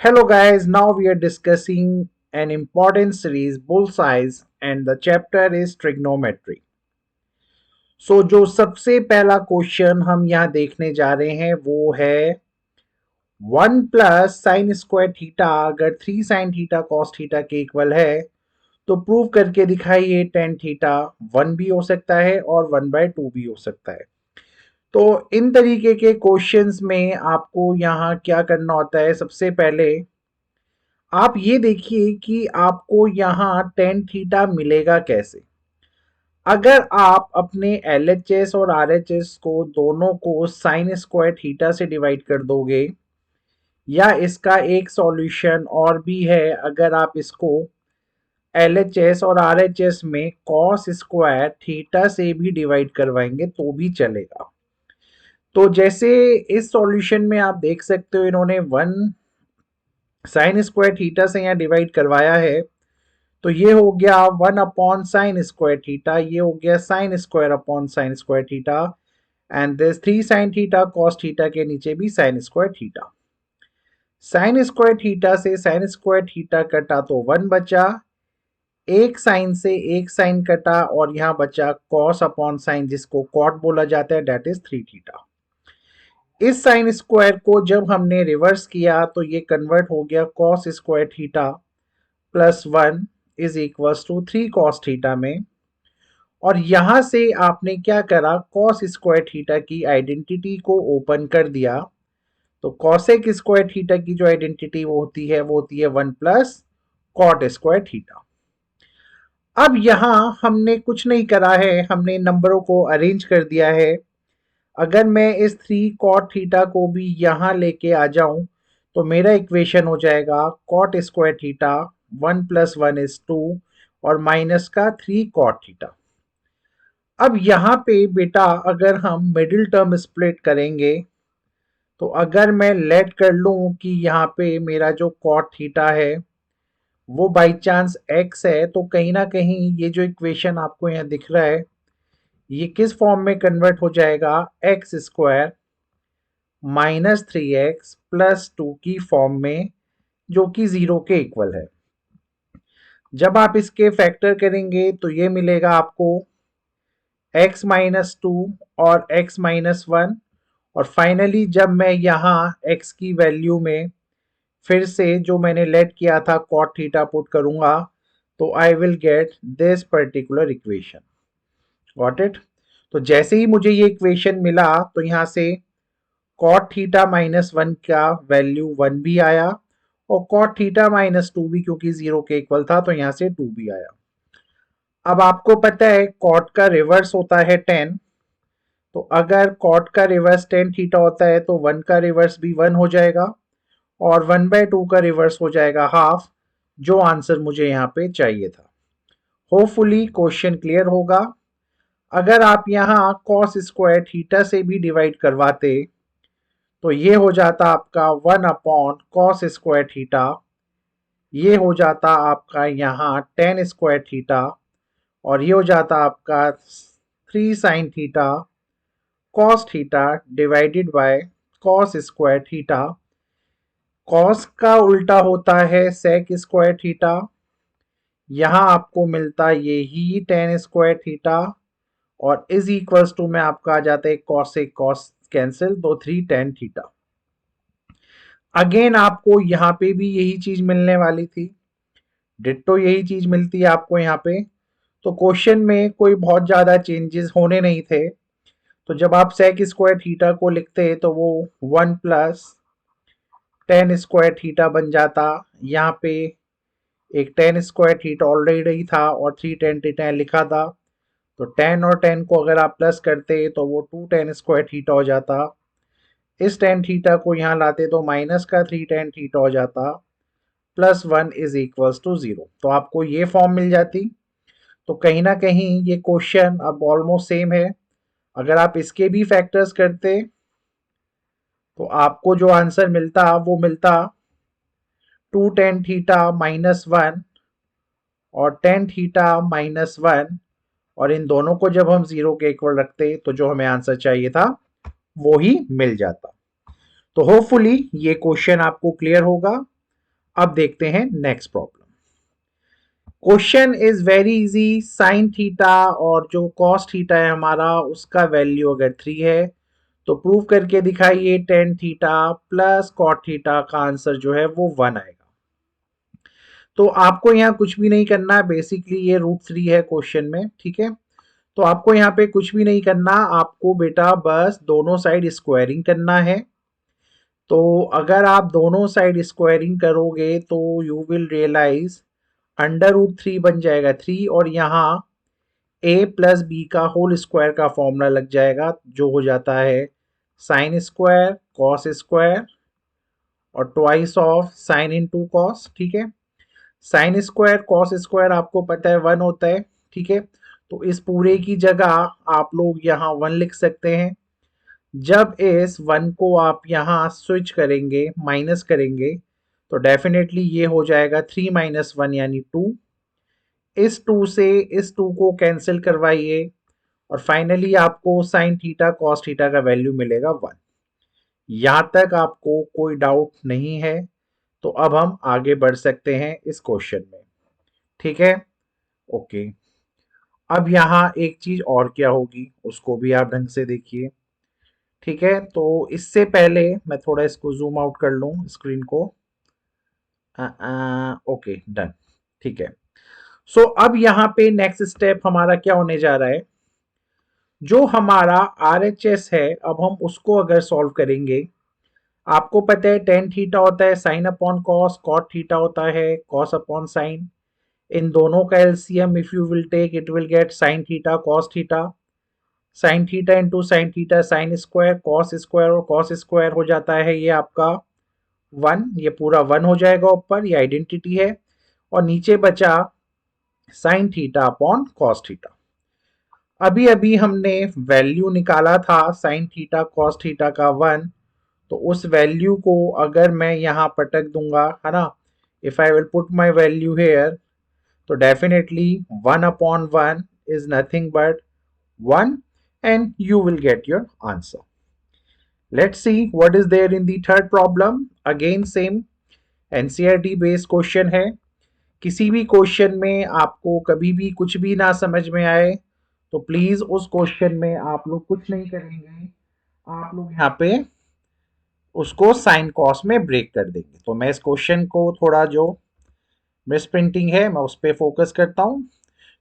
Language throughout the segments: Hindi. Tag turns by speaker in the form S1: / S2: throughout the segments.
S1: Hello guys, now we are discussing an important series bullseyes and the chapter is trigonometry. जो सबसे पहला क्वेश्चन हम यहाँ देखने जा रहे हैं वो है 1 + sin² थीटा अगर 3 sin θ cos θ के इक्वल है तो प्रूव करके दिखाइए tan थीटा 1 भी हो सकता है और 1/2 भी हो सकता है। तो इन तरीके के क्वेश्चंस में आपको यहाँ क्या करना होता है, सबसे पहले आप ये देखिए कि आपको यहाँ tan थीटा मिलेगा कैसे। अगर आप अपने LHS और RHS को दोनों को sin² थीटा से डिवाइड कर दोगे, या इसका एक सॉल्यूशन और भी है, अगर आप इसको LHS और RHS में cos² थीटा से भी डिवाइड करवाएंगे तो भी चलेगा। तो जैसे इस सॉल्यूशन में आप देख सकते हो इन्होंने 1 sin² थीटा से यहाँ डिवाइड करवाया है, तो ये हो गया 1/sin² थीटा, ये हो गया sin² theta and this 3 sin θ cos theta के नीचे भी sin² थीटा। sin² थीटा से sin² थीटा कटा तो 1 बचा, एक साइन से एक साइन कटा और यहाँ बचा cos/sin जिसको cot बोला जाता है, डेट इज 3 थीटा। इस साइन स्क्वायर को जब हमने रिवर्स किया तो ये कन्वर्ट हो गया cos² theta +1 is equals to 3 cos theta में, और यहां से आपने क्या करा, cos² थीटा की आइडेंटिटी को ओपन कर दिया। तो cosec² थीटा की जो आइडेंटिटी वो होती है 1 + cot² थीटा। अब यहां हमने कुछ नहीं करा है, हमने नंबरों को अरेंज कर दिया है। अगर मैं इस 3 cot थीटा को भी यहां लेके आ जाऊं तो मेरा इक्वेशन हो जाएगा cot² थीटा 1 + 1 इज 2 और माइनस का 3 cot थीटा। अब यहाँ पे बेटा अगर हम मिडिल टर्म स्प्लिट करेंगे तो अगर मैं लेट कर लूं कि यहाँ पे मेरा जो cot थीटा है वो बाई चांस x है, तो कहीं ना कहीं ये जो इक्वेशन आपको यहाँ दिख रहा है ये किस फॉर्म में कन्वर्ट हो जाएगा, x² -3x + 2 की फॉर्म में, जो कि 0 के इक्वल है। जब आप इसके फैक्टर करेंगे तो ये मिलेगा आपको x - 2 और x - 1, और फाइनली जब मैं यहाँ x की वैल्यू में फिर से जो मैंने लेट किया था cot थीटा पुट करूंगा तो I will get this particular equation. Got it. तो जैसे ही मुझे ये इक्वेशन मिला तो यहाँ से cot थीटा -1 का वैल्यू 1 भी आया और cot थीटा -2 भी, क्योंकि 0 के इक्वल था तो यहाँ से 2 भी आया। अब आपको पता है cot का रिवर्स होता है tan, तो अगर cot का रिवर्स tan थीटा होता है तो 1 का रिवर्स भी 1 हो जाएगा और 1/2 का रिवर्स हो जाएगा हाफ, जो आंसर मुझे यहाँ पे चाहिए था। होपफुली क्वेश्चन क्लियर होगा। अगर आप यहाँ cos² थीटा से भी डिवाइड करवाते तो ये हो जाता आपका 1/cos² थीटा, ये हो जाता आपका यहाँ tan² थीटा, और ये हो जाता आपका 3 sin theta cos theta divided by cos² theta. cos का उल्टा होता है sec² थीटा, यहाँ आपको मिलता यही tan² थीटा, और इज इक्वल्स टू में आपका आ जाता है cos से cos कैंसिल, तो 3 tan थीटा। अगेन आपको यहाँ पे भी यही चीज मिलने वाली थी, डिट्टो यही चीज मिलती है आपको यहाँ पे। तो क्वेश्चन में कोई बहुत ज्यादा चेंजेस होने नहीं थे। तो जब आप sec² थीटा को लिखते तो वो 1 + tan² थीटा बन जाता। यहाँ पे एक tan² थीटा ऑलरेडी था और 3 tan थीटा लिखा था, तो tan और tan को अगर आप प्लस करते तो वो 2 tan² थीटा हो जाता। इस tan थीटा को यहाँ लाते तो माइनस का 3 tan थीटा हो जाता, +1 इज इक्वल्स टू 0। तो आपको ये फॉर्म मिल जाती। तो कहीं ना कहीं ये क्वेश्चन अब ऑलमोस्ट सेम है। अगर आप इसके भी फैक्टर्स करते तो आपको जो आंसर मिलता वो मिलता 2 tan थीटा -1 और tan थीटा -1, और इन दोनों को जब हम 0 के इक्वल रखते तो जो हमें आंसर चाहिए था वो ही मिल जाता। तो होपफुली ये क्वेश्चन आपको क्लियर होगा। अब देखते हैं next problem. Question is very easy. Sine theta और जो कॉस थीटा है हमारा, उसका वैल्यू अगर 3 है तो प्रूव करके दिखाइए tan theta plus cot theta का आंसर जो है वो 1 आएगा। तो आपको यहाँ कुछ भी नहीं करना है, बेसिकली ये √3 है क्वेश्चन में, ठीक है। तो आपको यहाँ पे कुछ भी नहीं करना, आपको बेटा बस दोनों साइड स्क्वायरिंग करना है। तो अगर आप दोनों साइड स्क्वायरिंग करोगे तो यू विल रियलाइज √3 बन जाएगा 3, और यहाँ a प्लस बी का होल स्क्वायर का फॉर्मूला लग जाएगा, जो हो जाता है साइन स्क्वायर कॉस स्क्वायर और twice of sine into cos, ठीक है। साइन स्क्वायर कॉस स्क्वायर आपको पता है 1 होता है, ठीक है। तो इस पूरे की जगह आप लोग यहाँ 1 लिख सकते हैं। जब इस 1 को आप यहाँ स्विच करेंगे, माइनस करेंगे, तो डेफिनेटली ये हो जाएगा 3 माइनस 1 यानी 2। इस 2 से इस 2 को कैंसिल करवाइए और फाइनली आपको साइन थीटा कॉस थीटा का वैल्यू मिलेगा 1। यहाँ तक आपको कोई डाउट नहीं है, तो अब हम आगे बढ़ सकते हैं इस क्वेश्चन में, ठीक है। ओके, अब यहाँ एक चीज और क्या होगी उसको भी आप ढंग से देखिए, ठीक है। तो इससे पहले मैं थोड़ा इसको जूम आउट कर लूँ स्क्रीन को। ओके डन, ठीक है। सो अब यहाँ पे नेक्स्ट स्टेप हमारा क्या होने जा रहा है, जो हमारा RHS है अब हम उसको अगर सॉल्व करेंगे। आपको पता है टेन थीटा होता है sine upon cos, cot theta होता है कॉस अपॉन साइन। इन दोनों का LCM if you will take it will get sine theta cos theta. Sine theta into sine theta sine square cos square और कॉस स्क्वायर हो जाता है ये आपका 1, ये पूरा 1 हो जाएगा ऊपर, ये आइडेंटिटी है। और नीचे बचा sine theta upon cos theta. अभी अभी हमने वैल्यू निकाला था साइन थीटा कॉस थीटा का 1, तो उस वैल्यू को अगर मैं यहाँ पटक दूंगा, है ना, if I will put my value here, तो definitely 1/1 is nothing but 1 and you will get your answer. Let's see what is there in the third problem. Again same NCERT based question है। किसी भी क्वेश्चन में आपको कभी भी कुछ भी ना समझ में आए तो प्लीज उस क्वेश्चन में आप लोग कुछ नहीं करेंगे, आप लोग यहाँ पे उसको साइन कॉस में ब्रेक कर देंगे। तो मैं इस क्वेश्चन को थोड़ा जो मिस प्रिंटिंग है मैं उस पर फोकस करता हूँ।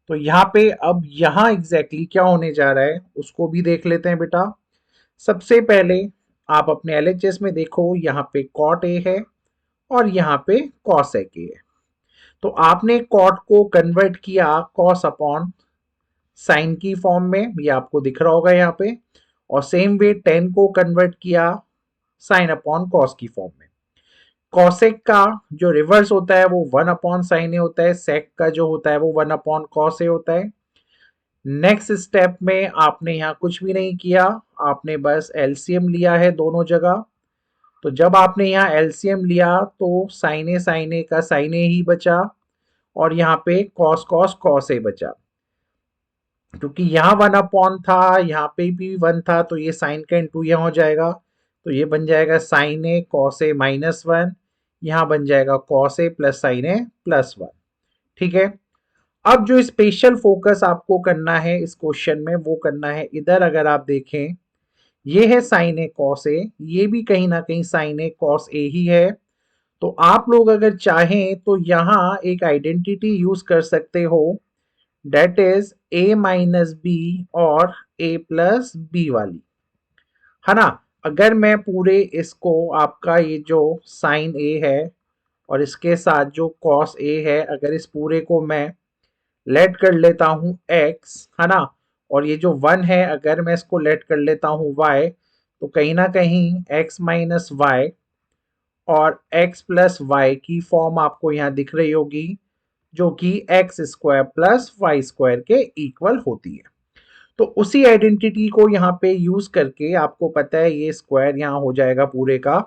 S1: तो यहाँ पे अब यहाँ एग्जैक्टली क्या होने जा रहा है उसको भी देख लेते हैं बेटा। सबसे पहले आप अपने LHS में देखो, यहाँ पे कॉट ए है और यहाँ पे कॉस ए के है। तो आपने कॉट को कन्वर्ट किया कॉस अपॉन साइन की फॉर्म में, ये आपको दिख रहा होगा यहाँ पे। और सेम वे टेन को कन्वर्ट किया साइन अपॉन कॉस की फॉर्म में। कॉसेक का जो रिवर्स होता है वो 1/sin ए होता है, सेक का जो होता है वो 1/cos ए होता है। नेक्स्ट स्टेप में आपने यहाँ कुछ भी नहीं किया, आपने बस एलसीएम लिया है दोनों जगह। तो जब आपने यहाँ एलसीएम लिया तो साइन ए का साइन ए ही बचा और यहाँ पे कॉस कॉस कॉस ए बचा। क्योंकि यहाँ 1 था, यहाँ पे भी 1 था, तो ये साइन का इंटू यहाँ हो जाएगा, तो ये बन जाएगा साइन ए कॉस ए -1, यहाँ बन जाएगा कॉस ए प्लस साइन ए +1, ठीक है। अब जो स्पेशल फोकस आपको करना है इस क्वेश्चन में वो करना है इधर। अगर आप देखें ये है साइन ए कॉस ए, ये भी कहीं ना कहीं साइन ए कॉस ए ही है। तो आप लोग अगर चाहें तो यहाँ एक आइडेंटिटी यूज कर सकते हो, डेट इज a-b और a+b वाली, है ना। अगर मैं पूरे इसको आपका ये जो साइन ए है और इसके साथ जो कॉस ए है, अगर इस पूरे को मैं लेट कर लेता हूँ x, है ना, और ये जो 1 है अगर मैं इसको लेट कर लेता हूँ y, तो कहीं ना कहीं x माइनस वाई और x प्लस वाई की फॉर्म आपको यहाँ दिख रही होगी, जो कि x² प्लस y² के इक्वल होती है। तो उसी आइडेंटिटी को यहाँ पे यूज करके आपको पता है ये स्क्वायर यहाँ हो जाएगा पूरे का।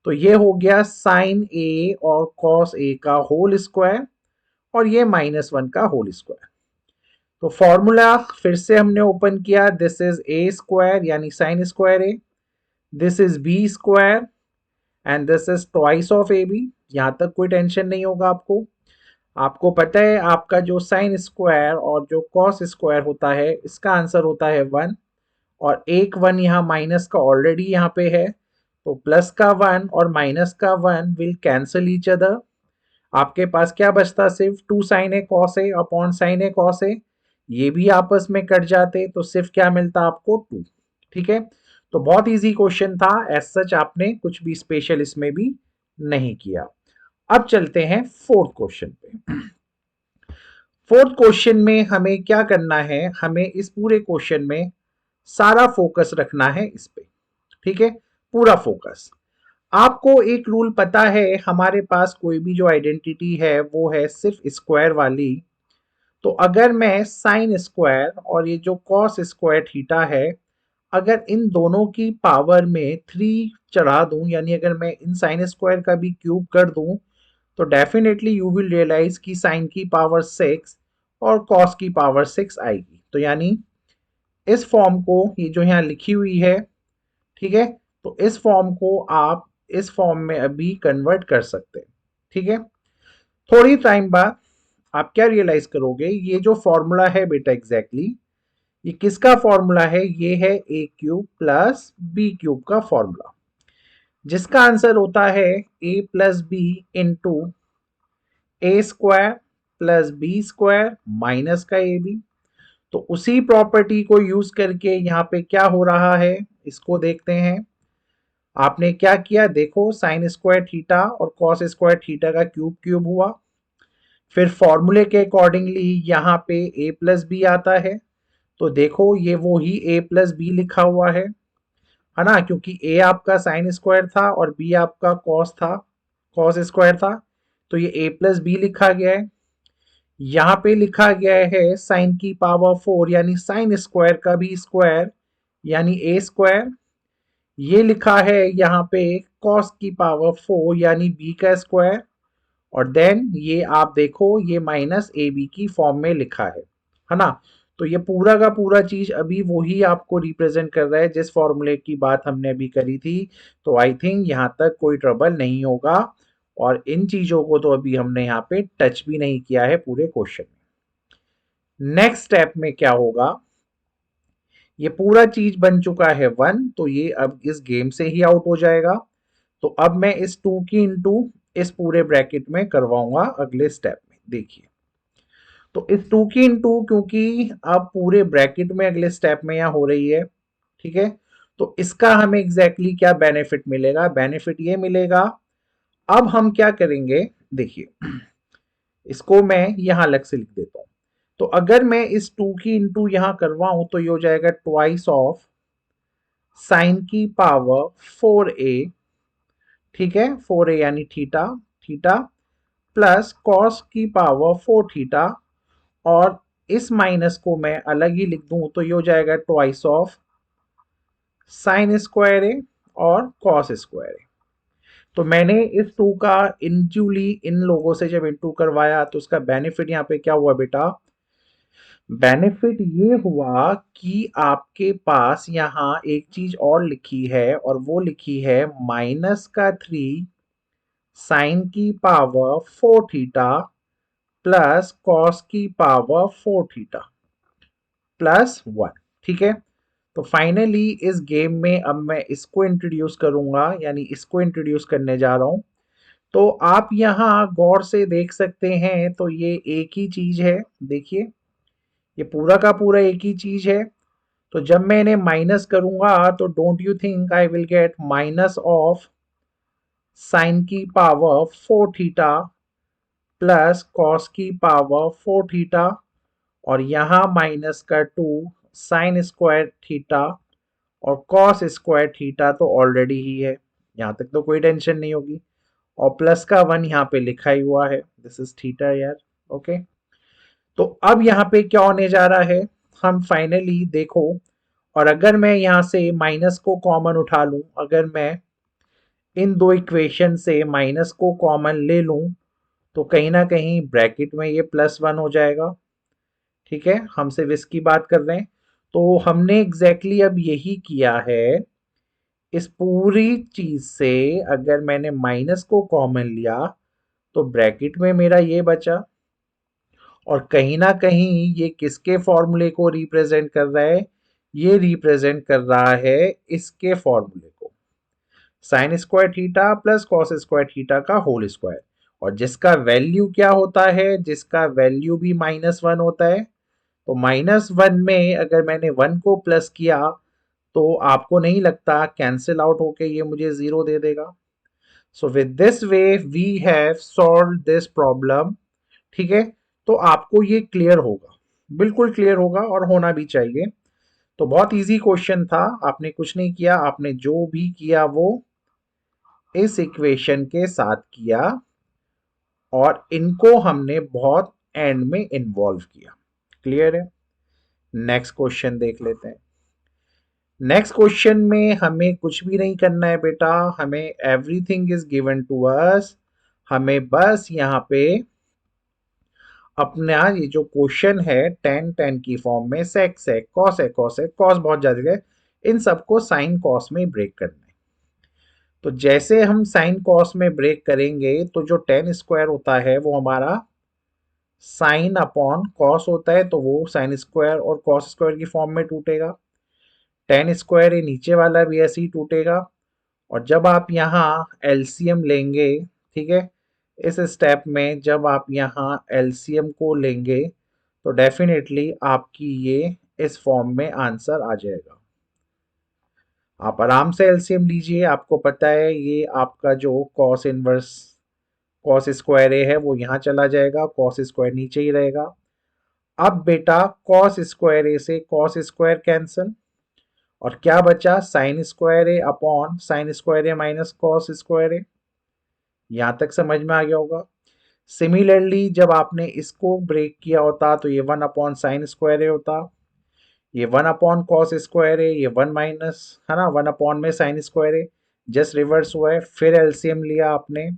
S1: तो ये हो गया साइन ए और कॉस ए का होल स्क्वायर और ये -1 का होल स्क्वायर। तो फॉर्मूला फिर से हमने ओपन किया, दिस इज a² यानी sine square A, this is b² and this is twice of A B. यहाँ तक कोई टेंशन नहीं होगा आपको। आपको पता है आपका जो साइन स्क्वायर और जो कॉस स्क्वायर होता है इसका आंसर होता है 1, और एक 1 यहाँ माइनस का ऑलरेडी यहाँ पे है, तो प्लस का 1 और माइनस का 1 विल कैंसल ईच अदर। आपके पास क्या बचता, सिर्फ 2 sign A cos A upon sine A cos A, ये भी आपस में कट जाते तो सिर्फ क्या मिलता आपको 2। ठीक है, तो बहुत इजी क्वेश्चन था, एज सच आपने कुछ भी स्पेशल इसमें भी नहीं किया। अब चलते हैं फोर्थ क्वेश्चन पे। फोर्थ क्वेश्चन में हमें क्या करना है, हमें इस पूरे क्वेश्चन में सारा फोकस रखना है इस पे। ठीक है, पूरा फोकस। आपको एक रूल पता है, हमारे पास कोई भी जो आइडेंटिटी है वो है सिर्फ स्क्वायर वाली। तो अगर मैं साइन स्क्वायर और ये जो कॉस स्क्वायर थीटा है, अगर इन दोनों की पावर में 3 चढ़ा दूं, यानी अगर मैं इन साइन स्क्वायर का भी क्यूब कर दूं, तो डेफिनेटली यू विल रियलाइज कि साइन की पावर 6 और कॉस की पावर 6 आएगी। तो यानी इस फॉर्म को, ये जो यहाँ लिखी हुई है, ठीक है, तो इस फॉर्म को आप इस फॉर्म में अभी कन्वर्ट कर सकते हैं। ठीक है, थोड़ी टाइम बाद आप क्या रियलाइज करोगे, ये जो फॉर्मूला है बेटा एग्जैक्टली ये किसका फॉर्मूला है, ये है A cube plus B cube का फॉर्मूला, जिसका आंसर होता है A plus B into A square plus B square minus का ए बी। तो उसी प्रॉपर्टी को यूज करके यहाँ पे क्या हो रहा है इसको देखते हैं। आपने क्या किया, देखो साइन स्क्वायर थीटा और कॉस स्क्वायर थीटा का क्यूब क्यूब हुआ, फिर फॉर्मूले के अकॉर्डिंगली यहाँ पे ए प्लस बी आता है, तो देखो ये वो ही ए प्लस बी लिखा हुआ है ना, क्योंकि ए आपका साइन स्क्वायर था और बी आपका कॉस था, कॉस स्क्वायर था, तो ये ए प्लस बी लिखा गया है। यहाँ पे लिखा गया है साइन की पावर 4, यानी साइन स्क्वायर का भी स्क्वायर यानी ए स्क्वायर। ये लिखा है यहाँ पे कॉस की पावर 4 यानी बी का स्क्वायर, और देन ये आप देखो ये माइनस ए बी की फॉर्म में लिखा है ना। तो ये पूरा का पूरा चीज अभी वही आपको रिप्रेजेंट कर रहा है जिस फॉर्मूले की बात हमने अभी करी थी। तो आई थिंक यहाँ तक कोई ट्रबल नहीं होगा, और इन चीजों को तो अभी हमने यहाँ पे टच भी नहीं किया है पूरे क्वेश्चन में। नेक्स्ट स्टेप में क्या होगा, ये पूरा चीज बन चुका है 1, तो ये अब इस गेम से ही आउट हो जाएगा। तो अब मैं इस 2 की इंटू इस पूरे ब्रैकेट में करवाऊंगा अगले स्टेप में। देखिए, तो इस 2 की इंटू क्योंकि अब पूरे ब्रैकेट में अगले स्टेप में यहाँ हो रही है, ठीक है, तो इसका हमें एग्जैक्टली क्या बेनिफिट मिलेगा, बेनिफिट ये मिलेगा। अब हम क्या करेंगे, देखिए इसको मैं यहां अलग से लिख देता हूं। तो अगर मैं इस 2 की इंटू यहां करवाऊं तो ये हो जाएगा ट्वाइस ऑफ साइन की पावर 4a, ठीक है, 4a यानी थीटा, थीटा प्लस कॉस की पावर 4 थीटा, और इस माइनस को मैं अलग ही लिख दूं तो ये हो जाएगा ट्वाइस ऑफ साइन स्क्वायर ए और कॉस स्क्वायर ए। तो मैंने इस 2 का इंजुली इन लोगों से जब इंटू करवाया तो उसका बेनिफिट यहाँ पे क्या हुआ बेटा, बेनिफिट ये हुआ कि आपके पास यहाँ एक चीज और लिखी है, और वो लिखी है माइनस का 3 साइन की पावर 4 थीटा प्लस कॉस की पावर 4 थीटा प्लस 1। ठीक है, तो फाइनली इस गेम में अब मैं इसको इंट्रोड्यूस करूंगा, यानी इसको इंट्रोड्यूस करने जा रहा हूं। तो आप यहाँ गौर से देख सकते हैं, तो ये एक ही चीज है, देखिए ये पूरा का पूरा एक ही चीज है। तो जब मैं इन्हें माइनस करूंगा तो don't you think I will get minus of sine की पावर 4 थीटा प्लस कॉस की पावर 4 थीटा, और यहाँ माइनस का 2 साइन स्क्वायर थीटा और कॉस स्क्वायर थीटा तो ऑलरेडी ही है, यहाँ तक तो कोई टेंशन नहीं होगी, और प्लस का 1 यहाँ पे लिखा ही हुआ है, दिस इज थीटा यार। ओके, तो अब यहाँ पे क्या होने जा रहा है, हम फाइनली देखो, और अगर मैं यहाँ से माइनस को कॉमन उठा लूं, अगर मैं इन दो इक्वेशन से माइनस को कॉमन ले लूं, तो कहीं ना कहीं ब्रैकेट में ये +1 हो जाएगा। ठीक है, हम सिर्फ इसकी बात कर रहे हैं। तो हमने एग्जैक्टली अब यही किया है, इस पूरी चीज से अगर मैंने माइनस को कॉमन लिया तो ब्रैकेट में मेरा ये बचा, और कहीं ना कहीं ये किसके फॉर्मूले को रिप्रेजेंट कर रहा है? ये रिप्रेजेंट कर रहा है इसके फॉर्मूले को, sign square theta plus cos square theta का होल स्क्वायर, और जिसका वैल्यू क्या होता है? जिसका वैल्यू भी -1 होता है। तो -1 में अगर मैंने 1 को प्लस किया तो आपको नहीं लगता कैंसिल आउट होके ये मुझे 0 दे देगा? So with this way we have solve this problem. ठीक है, तो आपको ये क्लियर होगा, बिल्कुल क्लियर होगा, और होना भी चाहिए। तो बहुत इजी क्वेश्चन था, आपने कुछ नहीं किया, आपने जो भी किया वो इस इक्वेशन के साथ किया, और इनको हमने बहुत एंड में इन्वॉल्व किया। क्लियर है? नेक्स्ट क्वेश्चन देख लेते हैं। नेक्स्ट क्वेश्चन में हमें कुछ भी नहीं करना है बेटा, हमें everything is given to us. हमें बस यहाँ पे अपना ये जो क्वेश्चन है टेन टेन की फॉर्म में सेक सेक कॉस है, कॉस है, कॉस बहुत ज्यादा है, इन सबको साइन कॉस में ब्रेक करना है। तो जैसे हम साइन कॉस में ब्रेक करेंगे तो जो टेन स्क्वायर होता है वो हमारा साइन अपॉन कॉस होता है, तो वो साइन स्क्वायर और कॉस स्क्वायर की फॉर्म में टूटेगा। टेन स्क्वायर ये नीचे वाला भी ऐसे ही टूटेगा। और जब आप यहाँ एलसीएम लेंगे, ठीक है, इस स्टेप में जब आप यहाँ एलसीएम को लेंगे तो डेफिनेटली आपकी ये इस फॉर्म में आंसर आ जाएगा। आप आराम से एलसीएम लीजिए, आपको पता है ये आपका जो कॉस इनवर्स कॉस स्क्वायर ए है वो यहाँ चला जाएगा, कॉस स्क्वायर नीचे ही रहेगा। अब बेटा कॉस स्क्वायर ए से कॉस स्क्वायर कैंसिल, और क्या बचा? साइन स्क्वायर ए अपॉन साइन स्क्वायर ए माइनस कॉस स्क्वायर ए। यहां तक समझ में आ गया होगा। सिमिलरली जब आपने इसको ब्रेक किया होता तो ये 1/sin² होता, ये 1/cos² है, ये 1 माइनस, है ना, 1 में sin² है, जस्ट रिवर्स हुआ है। फिर एलसीएम लिया आपने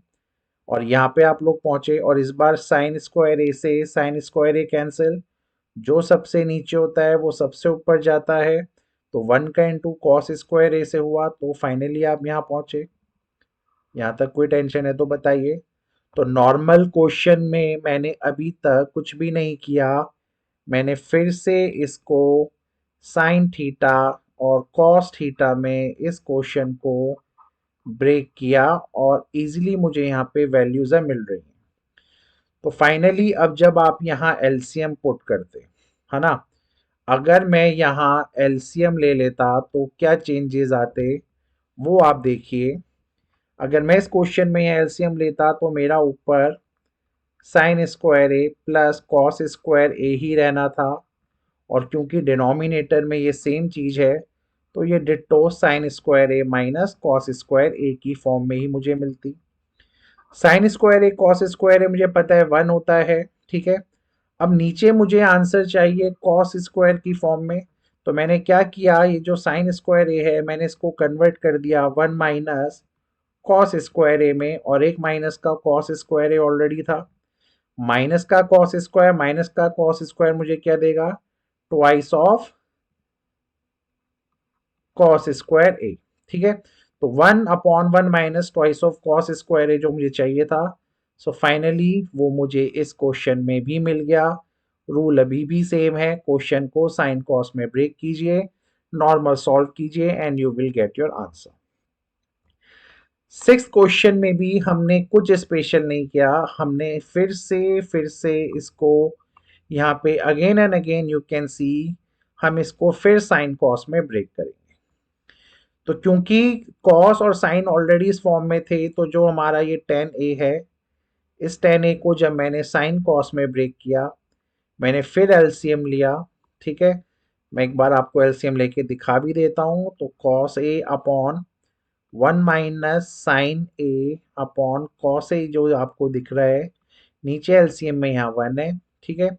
S1: और यहाँ पे आप लोग पहुंचे, और इस बार sin² से sin² कैंसिल, जो सबसे नीचे होता है वो सबसे ऊपर जाता है, तो 1 का इंटू cos² से हुआ, तो फाइनली आप यहाँ पहुंचे। यहाँ तक कोई टेंशन है तो बताइए। तो नॉर्मल क्वेश्चन में मैंने अभी तक कुछ भी नहीं किया, मैंने फिर से इसको साइन थीटा और कॉस थीटा में इस क्वेश्चन को ब्रेक किया, और इजीली मुझे यहाँ पे वैल्यूज मिल रही हैं। तो फाइनली अब जब आप यहाँ एलसीएम पुट करते, है ना, अगर मैं यहाँ एलसीएम ले लेता तो क्या चेंजेस आते वो आप देखिए। अगर मैं इस क्वेश्चन में एलसीएम लेता तो मेरा ऊपर sin² प्लस cos² ही रहना था, और क्योंकि डिनोमिनेटर में ये सेम चीज है तो ये डिट्टो sin² माइनस cos² की फॉर्म में ही मुझे मिलती। sin² cos² मुझे पता है 1 होता है, ठीक है। अब नीचे मुझे आंसर चाहिए cos² की फॉर्म में, तो मैंने क्या किया, ये जो sin² है मैंने इसको कन्वर्ट कर दिया 1 माइनस cos² में, और एक माइनस का cos² ऑलरेडी था। माइनस का cos² माइनस का cos² मुझे क्या देगा? ट्वाइस ऑफ cos², ठीक है। तो 1/1 माइनस ट्वाइस ऑफ cos² जो मुझे चाहिए था। सो फाइनली वो मुझे इस क्वेश्चन में भी मिल गया। रूल अभी भी सेम है, क्वेश्चन को साइन कॉस में ब्रेक कीजिए, नॉर्मल सॉल्व कीजिए, and you will get your answer. Six question में भी हमने कुछ स्पेशल नहीं किया, हमने फिर से इसको यहाँ पे again and again you can see, हम इसको फिर साइन कॉस में ब्रेक करेंगे। तो क्योंकि कॉस और साइन ऑलरेडी इस फॉर्म में थे, तो जो हमारा ये tan a है, इस tan a को जब मैंने साइन कॉस में ब्रेक किया, मैंने फिर एलसीएम लिया, ठीक है। मैं एक बार आपको एलसीएम लेके दिखा भी देता हूँ। तो cos a upon 1 minus sine A upon cos A जो आपको दिख रहा है नीचे एलसीएम में, यहाँ 1 है, ठीक है।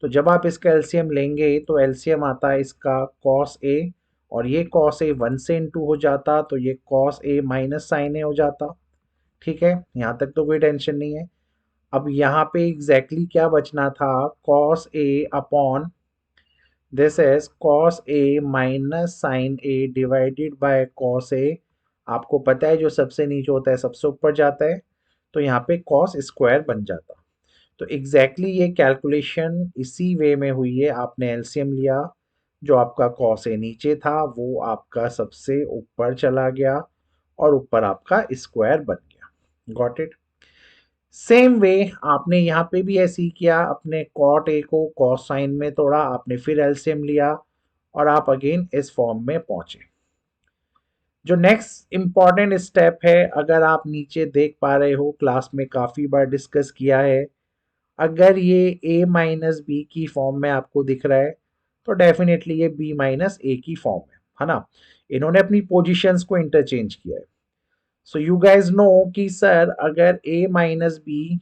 S1: तो जब आप इसका एलसीएम लेंगे तो एलसीएम आता है इसका कॉस ए, और ये कॉस ए 1 से इंटू हो जाता, तो ये कॉस ए माइनस साइन ए हो जाता, ठीक है। यहाँ तक तो कोई टेंशन नहीं है। अब यहाँ पे एग्जैक्टली क्या बचना था? Cos A upon this is cos A minus sine A divided by cos A आपको पता है जो सबसे नीचे होता है सबसे ऊपर जाता है, तो यहाँ पे कॉस स्क्वायर बन जाता। तो एग्जैक्टली ये कैलकुलेशन इसी वे में हुई है, आपने एलसीएम लिया, जो आपका कॉस ए नीचे था वो आपका सबसे ऊपर चला गया और ऊपर आपका स्क्वायर बन गया। Got it. सेम वे आपने यहाँ पे भी ऐसे ही किया, अपने कॉट ए को कॉस साइन में तोड़ा, आपने फिर एलसीएम लिया और आप अगेन इस फॉर्म में पहुंचे। जो नेक्स्ट इंपॉर्टेंट स्टेप है, अगर आप नीचे देख पा रहे हो, क्लास में काफी बार डिस्कस किया है, अगर ये a माइनस बी की फॉर्म में आपको दिख रहा है तो डेफिनेटली ये b माइनस ए की फॉर्म है ना। इन्होंने अपनी पोजीशंस को इंटरचेंज किया है। सो यू गाइज नो कि सर अगर a माइनस बी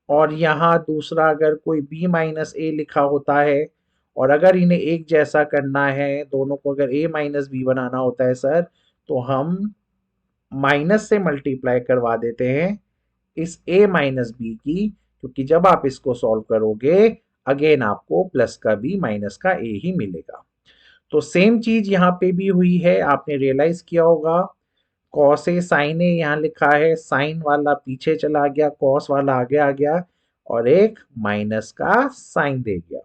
S1: और यहाँ दूसरा अगर कोई b माइनस ए लिखा होता है और अगर इन्हें एक जैसा करना है, दोनों को अगर a माइनस बी बनाना होता है सर, तो हम माइनस से मल्टीप्लाई करवा देते हैं इस a माइनस बी की, क्योंकि जब आप इसको सॉल्व करोगे अगेन आपको प्लस का b माइनस का a ही मिलेगा। तो सेम चीज यहाँ पे भी हुई है, आपने रियलाइज किया होगा, कॉस ए साइन ए यहाँ लिखा है, साइन वाला पीछे चला गया, कॉस वाला आगे आ गया और एक माइनस का साइन दे गया।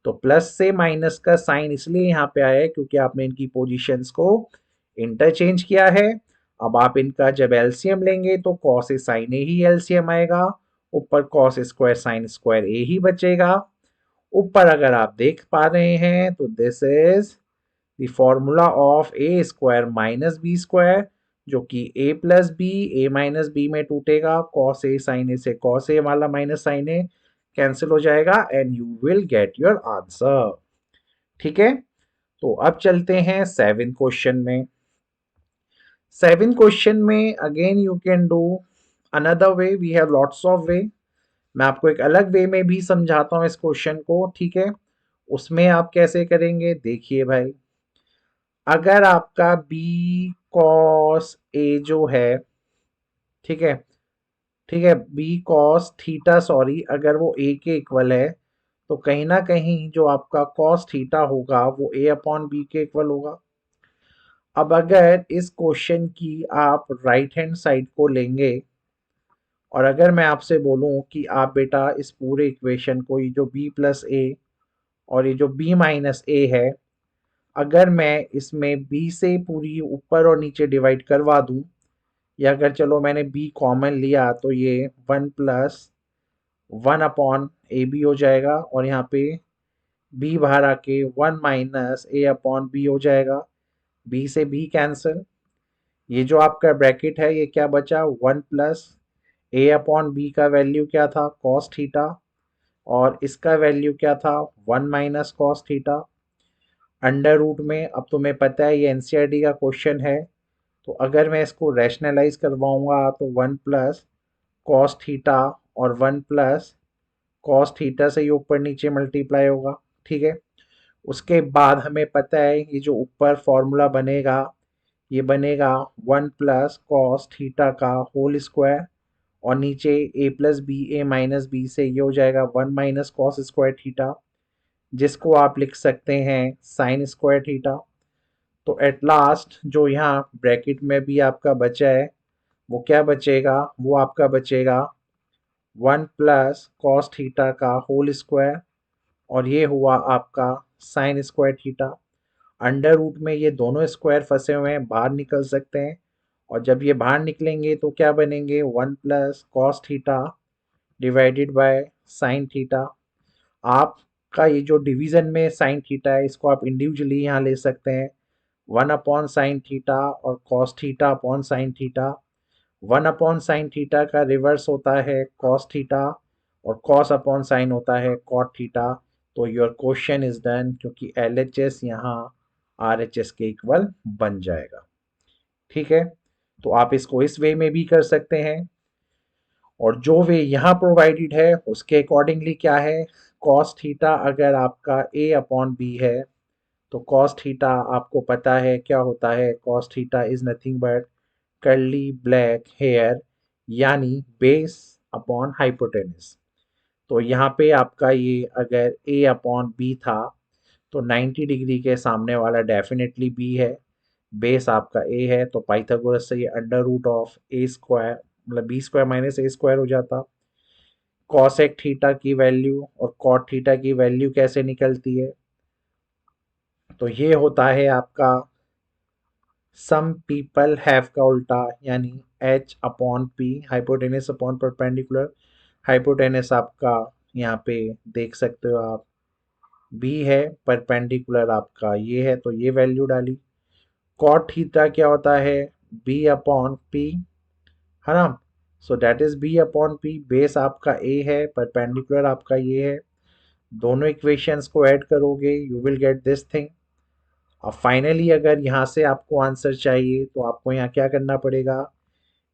S1: तो प्लस से माइनस का साइन इसलिए यहाँ पे आया है क्योंकि आपने इनकी पोजीशंस को इंटरचेंज किया है। अब आप इनका जब एलसीएम लेंगे तो कॉस ए साइन ए ही एलसीएम आएगा, ऊपर cos square sine square A ही बचेगा। ऊपर अगर आप देख पा रहे हैं तो this is the formula of A square minus B square, जो कि A plus B A minus B में टूटेगा, कॉस ए साइन ए से कॉस ए वाला माइनस साइन ए कैंसिल हो जाएगा and you will get your answer. ठीक है, तो अब चलते हैं सेवन क्वेश्चन में। सेवन क्वेश्चन में again you can do another way, we have lots of way. मैं आपको एक अलग वे में भी समझाता हूं इस क्वेश्चन को, ठीक है। उसमें आप कैसे करेंगे देखिए भाई, अगर आपका बी कॉस ए जो है, ठीक है, ठीक है, बी कॉस थीटा सॉरी, अगर वो ए के इक्वल है तो कहीं ना कहीं जो आपका कॉस थीटा होगा वो ए अपॉन बी के इक्वल होगा। अब अगर इस क्वेश्चन की आप राइट हैंड साइड को लेंगे और अगर मैं आपसे बोलूं कि आप बेटा इस पूरे इक्वेशन को, ये जो b प्लस ए और ये जो b माइनस ए है, अगर मैं इसमें b से पूरी ऊपर और नीचे डिवाइड करवा दूं, या अगर चलो मैंने b कॉमन लिया तो ये one plus one upon A B हो जाएगा और यहाँ पे b बाहर आके one minus A upon B हो जाएगा, b से b कैंसिल, ये जो आपका ब्रैकेट है ये क्या बचा, one plus A upon B का वैल्यू क्या था कॉस थीटा और इसका वैल्यू क्या था one minus cos theta, under root में। अब तुम्हें पता है ये एनसीईआरटी का क्वेश्चन है, तो अगर मैं इसको रैशनलाइज करवाऊंगा तो वन प्लस कॉस थीटा और वन प्लस कॉस थीटा से ये ऊपर नीचे मल्टीप्लाई होगा, ठीक है। उसके बाद हमें पता है ये जो ऊपर फॉर्मूला बनेगा ये बनेगा वन प्लस कॉस थीटा का होल स्क्वायर और नीचे ए plus B A minus B से ये हो जाएगा one minus cos square theta, जिसको आप लिख सकते हैं साइन स्क्वायर थीटा। तो एट लास्ट जो यहाँ ब्रैकेट में भी आपका बचा है वो क्या बचेगा, वो आपका बचेगा वन प्लस कॉस थीटा का होल स्क्वायर और ये हुआ आपका sine square theta. Under root में ये दोनों स्क्वायर फंसे हुए हैं, बाहर निकल सकते हैं और जब ये बाहर निकलेंगे तो क्या बनेंगे, one plus cos theta divided by sine theta. आपका ये जो डिवीजन में साइन थीटा है इसको आप इंडिविजुअली यहाँ ले सकते हैं, वन अपॉन साइन थीटा और cos theta upon sine theta. One upon sine theta का रिवर्स होता है कॉस थीटा और कॉस अपॉन साइन होता है कॉट थीटा। तो योर क्वेश्चन इज डन, क्योंकि एल एच एस यहाँ आर एच एस के इक्वल बन जाएगा। ठीक है, तो आप इसको इस वे में भी कर सकते हैं और जो वे यहाँ प्रोवाइडेड है उसके अकॉर्डिंगली क्या है, कॉस थीटा अगर आपका ए अपॉन बी है तो कॉस थीटा आपको पता है क्या होता है, cos theta is nothing but curly black hair, यानी बेस अपॉन हाइपोटेनस। तो यहाँ पे आपका ये अगर ए अपॉन बी था तो 90 डिग्री के सामने वाला डेफिनेटली बी है, बेस आपका ए है, तो पाइथागोरस से ये under root of A square मतलब B square minus A square हो जाता। कॉसेक थीटा की वैल्यू और कॉट थीटा की वैल्यू कैसे निकलती है, तो ये होता है आपका सम पीपल हैव का उल्टा, यानी H upon P, hypotenuse upon perpendicular. Hypotenuse आपका यहाँ पे देख सकते हो आप बी है, परपेंडिकुलर आपका ये है, तो ये वैल्यू डाली। कॉट थीटा क्या होता है, बी अपॉन पी, है ना। So that is B upon P, base आपका ए है, परपेंडिकुलर आपका ये है। दोनों इक्वेशंस को ऐड करोगे you will get this thing. अब फाइनली अगर यहाँ से आपको आंसर चाहिए तो आपको यहाँ क्या करना पड़ेगा,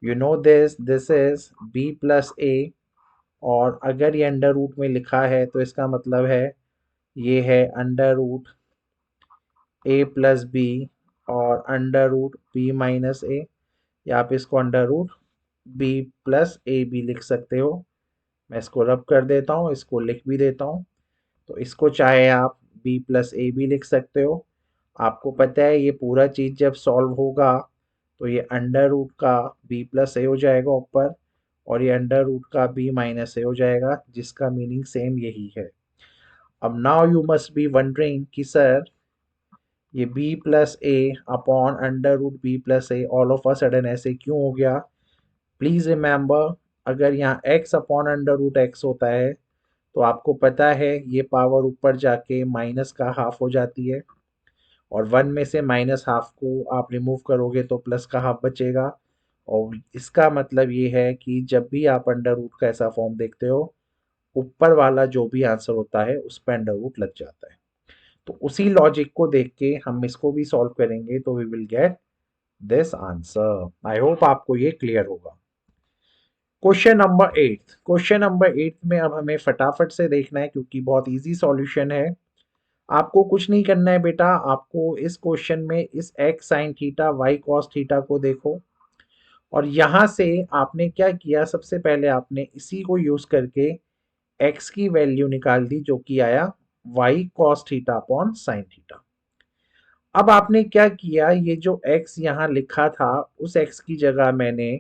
S1: you know this is B plus A, और अगर ये अंडर रूट में लिखा है तो इसका मतलब है ये है अंडर रूट ए प्लस बी और अंडर रूट बी माइनस ए, या आप इसको अंडर रूट बी प्लस ए भी लिख सकते हो। मैं इसको रब कर देता हूँ, इसको लिख भी देता हूँ। तो इसको चाहे आप बी प्लस ए भी लिख सकते हो। आपको पता है ये पूरा चीज़ जब सॉल्व होगा तो ये अंडर रूट का बी प्लस ए हो जाएगा ऊपर, और ये अंडर रूट का बी माइनस ए हो जाएगा, जिसका मीनिंग सेम यही है। अब now you must be wondering कि सर ये B plus A upon under root B plus A all of a sudden ऐसे क्यों हो गया। प्लीज़ रिमेंबर, अगर यहाँ x upon under root X होता है तो आपको पता है ये पावर ऊपर जाके माइनस का हाफ हो जाती है, और वन में से माइनस हाफ को आप रिमूव करोगे तो प्लस का हाफ बचेगा। और इसका मतलब ये है कि जब भी आप अंडर रूट का ऐसा फॉर्म देखते हो, ऊपर वाला जो भी आंसर होता है उस पर अंडर रूट लग जाता है। तो उसी लॉजिक को देख के हम इसको भी सॉल्व करेंगे तो we will get this answer. I hope आपको ये क्लियर होगा। क्वेश्चन नंबर 8 में अब हमें फटाफट से देखना है क्योंकि बहुत इजी सॉल्यूशन है। आपको कुछ नहीं करना है बेटा, आपको इस क्वेश्चन में इस X sine theta Y cos theta को देखो, और यहां से आपने क्या किया, सबसे पहले आपने इसी को यूज करके एक्स की वैल्यू निकाल दी जो कि आया Y cos theta upon sine theta. अब आपने क्या किया, ये जो एक्स यहाँ लिखा था उस एक्स की जगह मैंने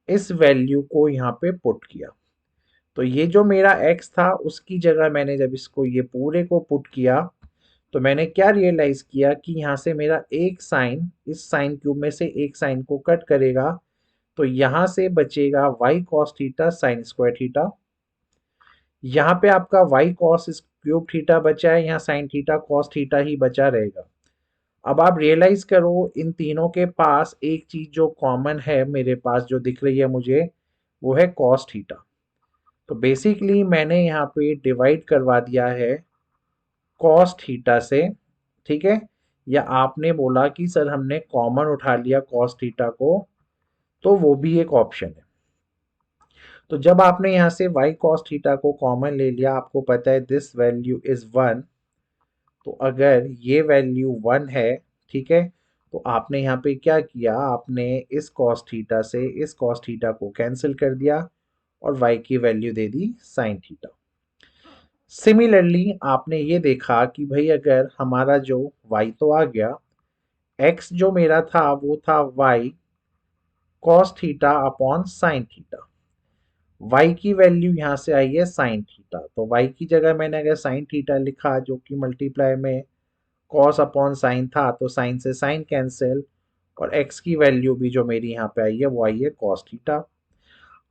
S1: इस वैल्यू को यहाँ पे पुट किया। तो ये जो मेरा x था उसकी जगह मैंने जब इसको ये पूरे को पुट किया तो मैंने क्या रियलाइज किया कि यहाँ से मेरा एक साइन इस साइन क्यूब में से एक साइन को कट करेगा, तो यहाँ से बचेगा y cos theta sine square theta. यहाँ पे आपका y cos क्यूब थीटा बचा है, यहाँ साइन थीटा cos थीटा ही बचा रहेगा। अब आप रियलाइज करो इन तीनों के पास एक चीज जो कॉमन है मेरे पास जो दिख रही है मुझे, वो है cos थीटा। तो बेसिकली मैंने यहाँ पे डिवाइड करवा दिया है कॉस थीटा से, ठीक है। या आपने बोला कि सर हमने कॉमन उठा लिया कॉस थीटा को, तो वो भी एक ऑप्शन है। तो जब आपने यहाँ से y cos थीटा को कॉमन ले लिया, आपको पता है दिस वैल्यू इज 1, तो अगर ये वैल्यू 1 है, ठीक है, तो आपने यहाँ पे क्या किया, आपने इस cos थीटा से इस cos थीटा को कैंसिल कर दिया और y की वैल्यू दे दी sin थीटा। सिमिलरली आपने ये देखा कि भाई अगर हमारा जो y तो आ गया, x जो मेरा था वो था y cos theta upon sine theta, y की वैल्यू यहाँ से आई है साइन थीटा, तो y की जगह मैंने अगर साइन थीटा लिखा जो कि मल्टीप्लाई में cos अपॉन साइन था, तो साइन से साइन कैंसिल, और x की वैल्यू भी जो मेरी यहाँ पे आई है वो आई है cos थीटा।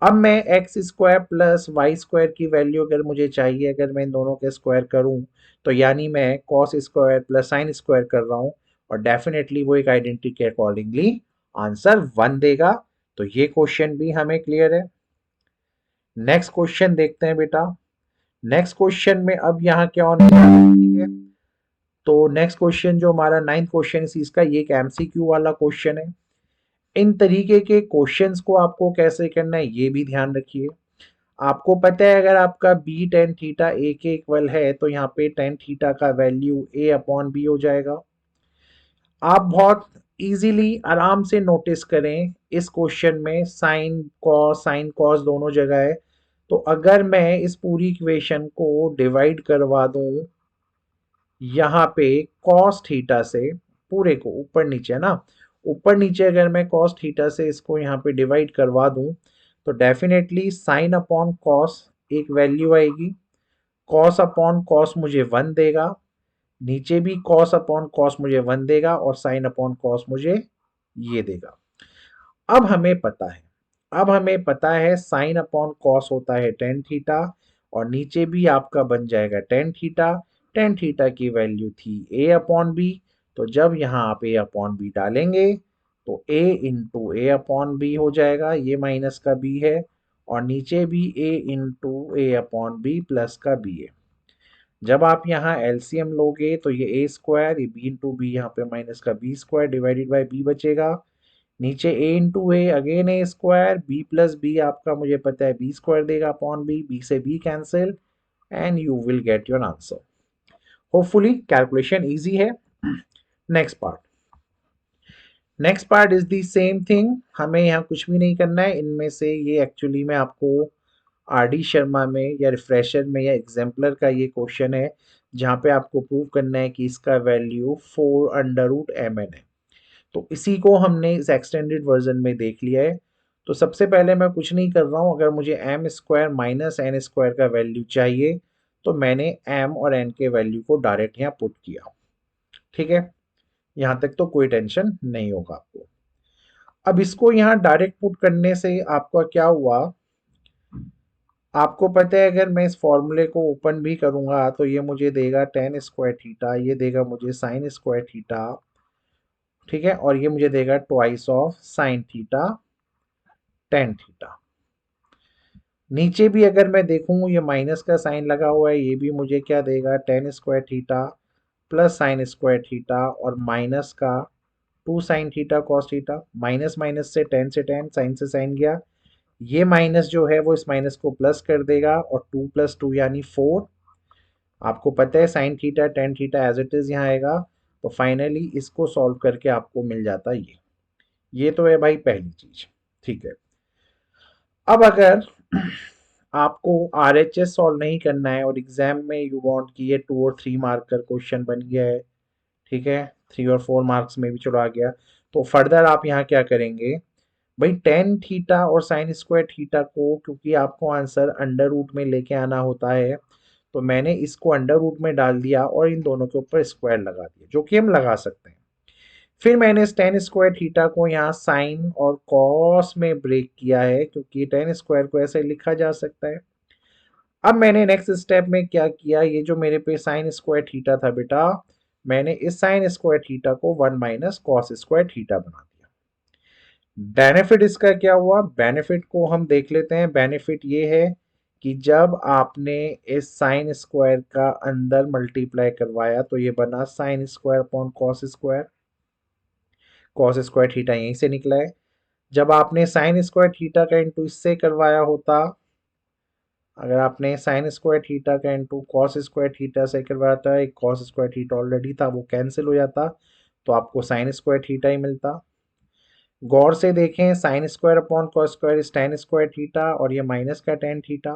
S1: अब मैं X square plus Y square की वैल्यू अगर मुझे चाहिए, अगर मैं इन दोनों के स्क्वायर करूं तो यानी मैं cos square plus sine square कर रहा हूं, और डेफिनेटली वो एक आइडेंटिटी के अकॉर्डिंगली आंसर 1 देगा। तो ये क्वेश्चन भी हमें क्लियर है। नेक्स्ट क्वेश्चन देखते हैं बेटा। नेक्स्ट क्वेश्चन में अब यहाँ क्या होने जा रहा है, ठीक है। तो नेक्स्ट क्वेश्चन जो हमारा 9th क्वेश्चन है इसका, ये एक एमसीक्यू वाला क्वेश्चन है। इन तरीके के क्वेश्चंस को आपको कैसे करना है ये भी ध्यान रखिए। आपको पता है अगर आपका बी टेन थीटा ए के इक्वल है तो यहाँ पे टेन थीटा का वैल्यू ए अपॉन बी हो जाएगा। आप बहुत इजीली आराम से नोटिस करें इस क्वेश्चन में साइन कॉस दोनों जगह है। तो अगर मैं इस पूरी इक्वेशन को डिवाइड करवा दूं यहाँ पे कॉस थीटा से, पूरे को ऊपर नीचे ना, ऊपर नीचे अगर मैं कॉस थीटा से इसको यहाँ पे डिवाइड करवा दूं तो डेफिनेटली साइन अपॉन कॉस एक वैल्यू आएगी, कॉस अपॉन कॉस मुझे 1 देगा, नीचे भी कॉस अपॉन कॉस मुझे 1 देगा और साइन अपॉन कॉस मुझे ये देगा। अब हमें पता है साइन अपॉन कॉस होता है टेन थीटा और नीचे भी आपका बन जाएगा टेन थीटा की वैल्यू थी ए अपॉन बी। तो जब यहाँ आप ए अपॉन बी डालेंगे तो ए इंटू ए अपॉन बी हो जाएगा, ये माइनस का बी है, और नीचे भी A into A upon B plus का बी है। जब आप यहाँ एलसीएम लोगे तो ये ए स्क्वायर, ये बी इंटू बी, यहाँ पे माइनस का B square divided by B बचेगा, नीचे A into A again A square, B plus B आपका मुझे पता है बी स्क्वायर देगा अपॉन बी, बी से B cancel and you will get your answer. Hopefully calculation easy है। Next part is the same thing, हमें यहाँ कुछ भी नहीं करना है इनमें से। ये एक्चुअली में आपको आर डी शर्मा में या रिफ्रेशर में या एग्जाम्पलर का ये क्वेश्चन है जहाँ पे आपको प्रूव करना है कि इसका वैल्यू 4√mn है। तो इसी को हमने इस एक्सटेंडेड वर्जन में देख लिया है। तो सबसे पहले मैं कुछ नहीं कर रहा हूँ, अगर मुझे M square minus N square का वैल्यू चाहिए तो मैंने एम और एन के वैल्यू को डायरेक्ट यहाँ पुट किया। ठीक है, यहाँ तक तो कोई टेंशन नहीं होगा आपको। अब इसको यहाँ डायरेक्ट पुट करने से आपका क्या हुआ, आपको पता है अगर मैं इस फॉर्मूले को ओपन भी करूंगा तो ये मुझे देगा टेन स्क्वायर थीटा, ये देगा मुझे साइन स्क्वायर थीटा, ठीक है, और ये मुझे देगा twice of sine theta tan theta. नीचे भी अगर मैं देखूं ये माइनस का साइन लगा हुआ है, ये भी मुझे क्या देगा ten square theta plus sign square theta और माइनस का 2 sign theta cos theta, minus minus से टेन साइन से साइन गया, ये माइनस जो है वो इस माइनस को प्लस कर देगा और 2 + 2 यानी 4। आपको पता है sine theta tan theta as it is यहाँ आएगा। तो फाइनली इसको सॉल्व करके आपको मिल जाता है ये तो है भाई पहली चीज। ठीक है, अब अगर आपको आरएचएस सॉल्व नहीं करना है और एग्जाम में यू वांट कि ये 2 और 3 मार्क का क्वेश्चन बन गया है, ठीक है, 3 और 4 मार्क्स में भी चलो आ गया, तो फर्दर आप यहाँ क्या करेंगे भाई, टेन थीटा और साइन स्क्वायर थीटा को क्योंकि आपको आंसर अंडर रूट में लेके आना होता है तो मैंने इसको अंडर रूट में डाल दिया और इन दोनों के ऊपर स्क्वायर लगा दिया, जो कि हम लगा सकते हैं। फिर मैंने इस टेन स्क्वायर थीटा को यहाँ साइन और कॉस में ब्रेक किया है क्योंकि टेन स्क्वायर को ऐसे लिखा जा सकता है। अब मैंने नेक्स्ट स्टेप में क्या किया, ये जो मेरे पे साइन स्क्वायर थीटा था बेटा, मैंने इस साइन स्क्वायर थीटा को 1 माइनस कॉस स्क्वायर थीटा बना दिया। बेनिफिट इसका क्या हुआ, बेनिफिट को हम देख लेते हैं। बेनिफिट ये है कि जब आपने इस साइन स्क्वायर का अंदर मल्टीप्लाई करवाया तो ये बना sign square upon cos square theta यहीं से निकला है। जब आपने साइन स्क्वायर थीटा का इंटू इससे करवाया होता, अगर आपने साइन स्क्वायर थीटा का इंटू कॉस स्क्वायर थीटा से करवाया था, एक कॉस स्क्वायर थीटा ऑलरेडी था वो कैंसिल हो जाता तो आपको साइन स्क्वायर थीटा ही मिलता। गौर से देखें, sine square upon cos square is tan square theta और ये माइनस का टेन थीटा,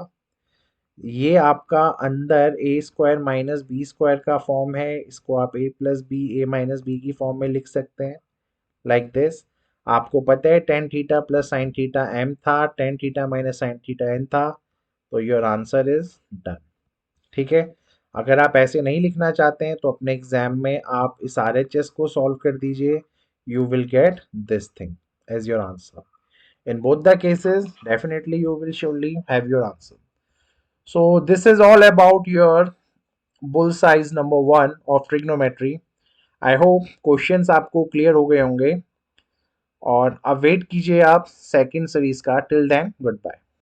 S1: ये आपका अंदर A square minus B square का फॉर्म है, इसको आप A plus B A minus B की फॉर्म में लिख सकते हैं लाइक दिस। आपको पता है tan theta plus sine theta M था, tan theta minus sine theta N था, तो योर आंसर इज डन। ठीक है, अगर आप ऐसे नहीं लिखना चाहते हैं तो अपने एग्जाम में आप इस RHS को सॉल्व कर दीजिए, you will get this thing as your answer. In both the cases, definitely you will surely have your answer. So this is all about your bull size number 1 of trigonometry. I hope questions आपको clear हो गए होंगे और अब वेट कीजिए आप सेकंड सीरीज का। Till then good bye.